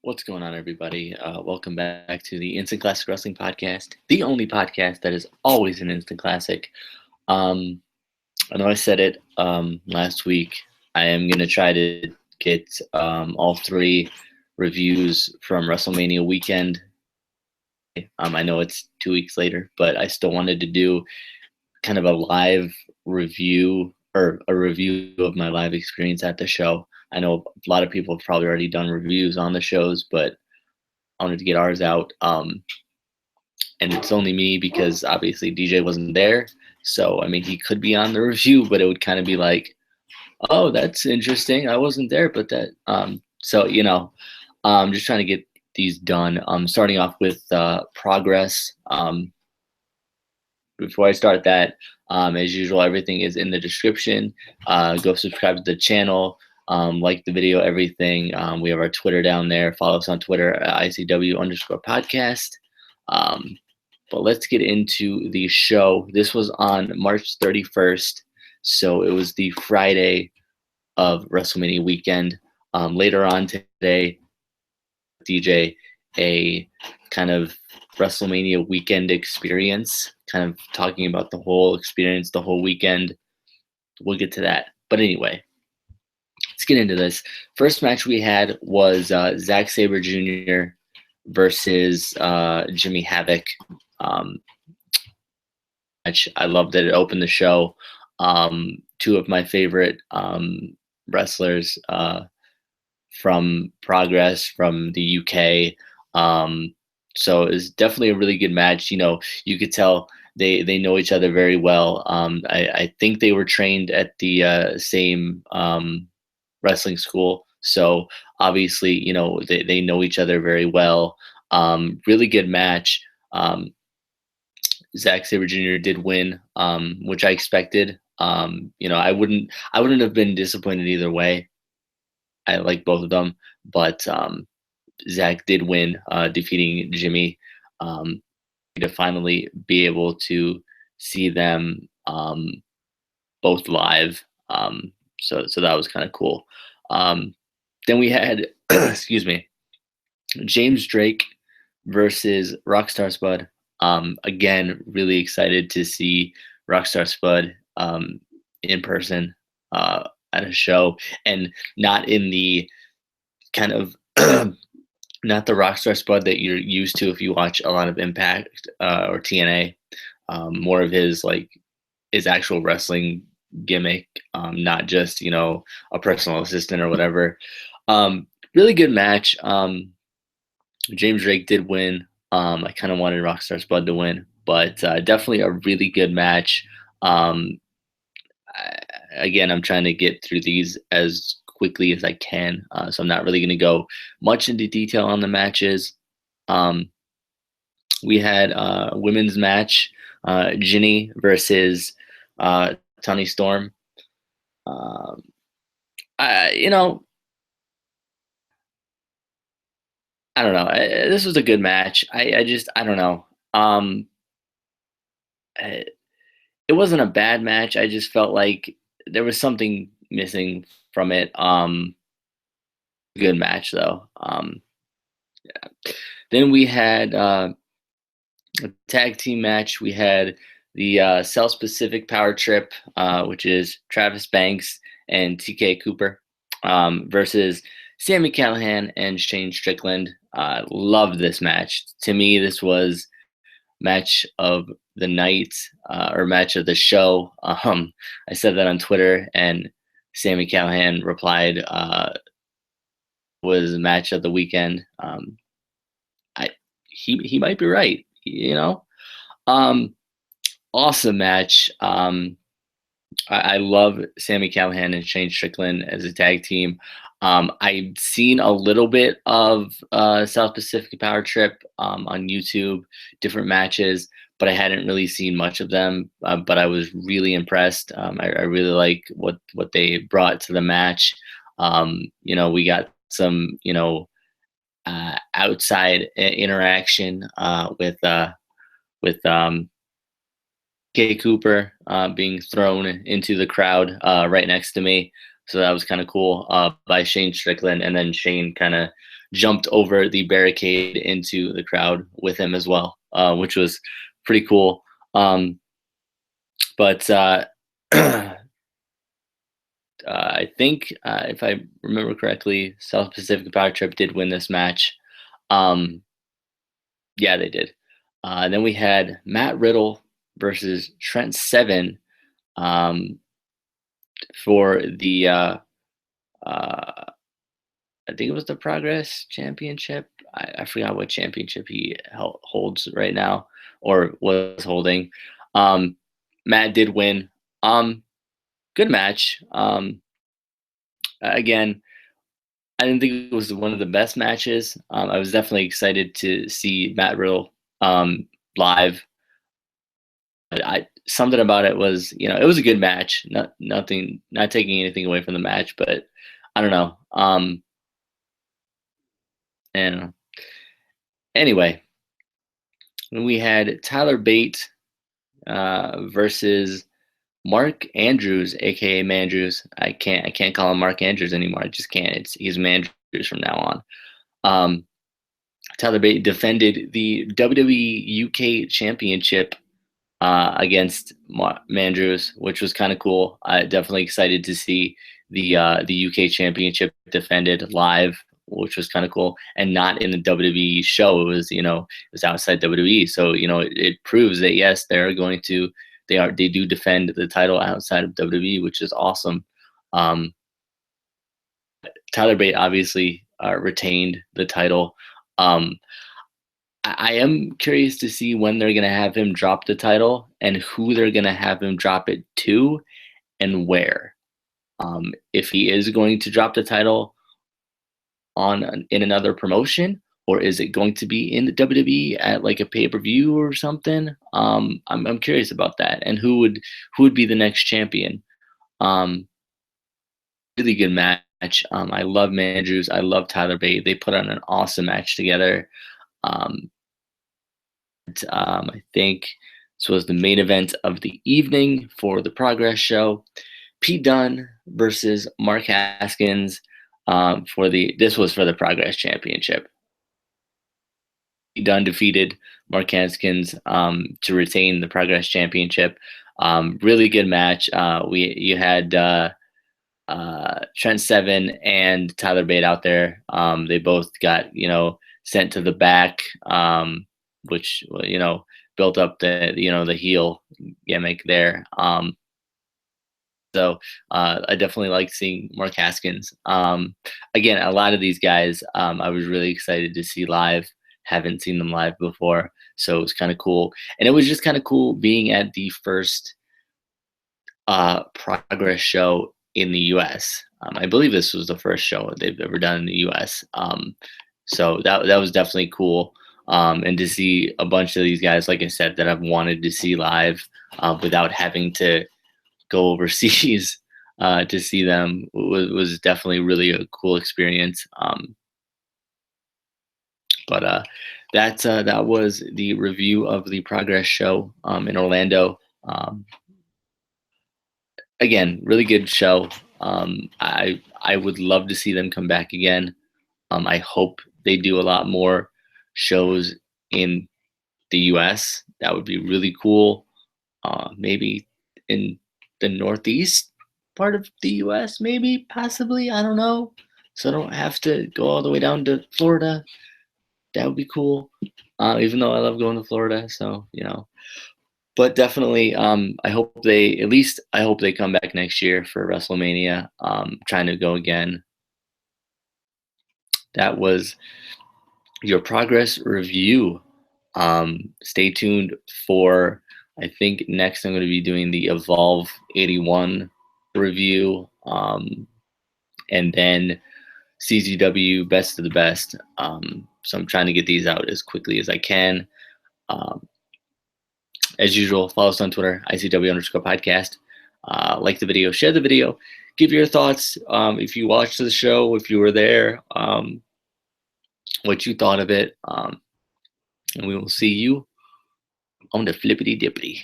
What's going on, everybody? Welcome back to the Instant Classic Wrestling Podcast, the only podcast that is always an instant classic. Um, I know I said it last week. I am going to try to get all three reviews from WrestleMania weekend. I know it's 2 weeks later, but I still wanted to do kind of a live review or a review of my live experience at the show. I know a lot of people have probably already done reviews on the shows, but I wanted to get ours out. And it's only me because obviously DJ wasn't there. So, I mean, he could be on the review, but it would kind of be like, oh, that's interesting. I wasn't there, but I'm just trying to get these done. Starting off with progress. Before I start that, as usual, everything is in the description. Go subscribe to the channel. Like the video, everything. We have our Twitter down there. Follow us on Twitter at ICW_podcast. But let's get into the show. This was on March 31st. So it was the Friday of WrestleMania weekend. Later on today, DJ, a kind of WrestleMania weekend experience, kind of talking about the whole experience, the whole weekend. We'll get to that. But anyway, let's get into this. First match we had was Zack Sabre Jr. versus Jimmy Havoc. Match. I loved that it opened the show. Two of my favorite wrestlers from Progress from the UK. So it was definitely a really good match. You know, you could tell they know each other very well. I think they were trained at the same wrestling school. So obviously, you know, they know each other very well. Really good match. Zack Sabre Jr. did win, which I expected. I wouldn't have been disappointed either way. I like both of them, but Zack did win, defeating Jimmy. To finally be able to see them both live, so that was kind of cool. Then we had, excuse me, James Drake versus Rockstar Spud. Again, really excited to see Rockstar Spud in person at a show, and not in the kind of not the Rockstar Spud that you're used to if you watch a lot of Impact or TNA. More of his actual wrestling gimmick, not just a personal assistant or whatever. Really good match. James Drake did win. I kind of wanted Rockstar Spud to win, but definitely a really good match. Again, I'm trying to get through these as quickly as I can, so I'm not really going to go much into detail on the matches. We had a women's match, Ginny versus Toni Storm. I don't know. This was a good match. I don't know. It wasn't a bad match. I just felt like there was something missing from it. Good match though. Yeah. Then we had a tag team match. We had the South Pacific Power Trip, which is Travis Banks and TK Cooper, versus Sami Callihan and Shane Strickland. Loved this match. To me, this was match of the night, or match of the show. I said that on Twitter, and Sami Callihan replied, was match of the weekend. He might be right, Awesome match. I love Sami Callihan and Shane Strickland as a tag team. I've seen a little bit of South Pacific Power Trip on YouTube, different matches, but I hadn't really seen much of them. But I was really impressed. I really like what they brought to the match. We got some outside interaction with K. Cooper being thrown into the crowd right next to me. So that was kind of cool by Shane Strickland, and then Shane kind of jumped over the barricade into the crowd with him as well, which was pretty cool. But I think if I remember correctly, South Pacific Power Trip did win this match. Um, yeah, they did. And then we had Matt Riddle versus Trent Seven um, for the uh, I think it was the Progress Championship. I forgot what championship he holds right now or was holding. Um, Matt did win. Good match. Again, I didn't think it was one of the best matches. I was definitely excited to see Matt Riddle live. But I something about it was, it was a good match. Not taking anything away from the match, but I don't know. And anyway, we had Tyler Bate versus Mark Andrews, aka Mandrews. I can't call him Mark Andrews anymore. I just can't. He's Mandrews from now on. Um, Tyler Bate defended the WWE UK Championship against Mandrews, which was kind of cool. Definitely excited to see the UK Championship defended live, which was kind of cool, and not in the WWE show. It was outside WWE, so it proves that yes, they do defend the title outside of WWE, which is awesome. Um, Tyler Bate obviously retained the title. Um, I am curious to see when they're going to have him drop the title and who they're going to have him drop it to and where. If he is going to drop the title in another promotion, or is it going to be in the WWE at like a pay-per-view or something? I'm curious about that, and who would be the next champion. Um, really good match. I love Mandrews. I love Tyler Bate. They put on an awesome match together. Um, I think this was the main event of the evening for the Progress show. Pete Dunne versus Mark Haskins this was for the Progress Championship. Pete Dunne defeated Mark Haskins to retain the Progress Championship. Really good match. You had Trent Seven and Tyler Bate out there. They both got sent to the back, which built up the heel gimmick there. So I definitely like seeing Mark Haskins. Again, a lot of these guys I was really excited to see live. Haven't seen them live before, so it was kind of cool. And it was just kind of cool being at the first Progress show in the U.S. I believe this was the first show they've ever done in the U.S. So that was definitely cool. And to see a bunch of these guys, like I said, that I've wanted to see live without having to go overseas to see them was definitely really a cool experience. But that was the review of the Progress show in Orlando. Again, really good show. I would love to see them come back again. I hope they do a lot more shows in the U.S. That would be really cool. Maybe in the Northeast part of the U.S. Maybe, possibly. I don't know. So I don't have to go all the way down to Florida. That would be cool. Even though I love going to Florida, so but definitely, I hope they come back next year for WrestleMania. Trying to go again. That was your Progress review. Stay tuned for, I think next I'm going to be doing the Evolve 81 review, and then CZW Best of the Best. So I'm trying to get these out as quickly as I can. Um, as usual, follow us on Twitter, ICW_podcast. Like the video, share the video, give your thoughts. If you watched the show, if you were there, what you thought of it. And we will see you on the flippity dippity.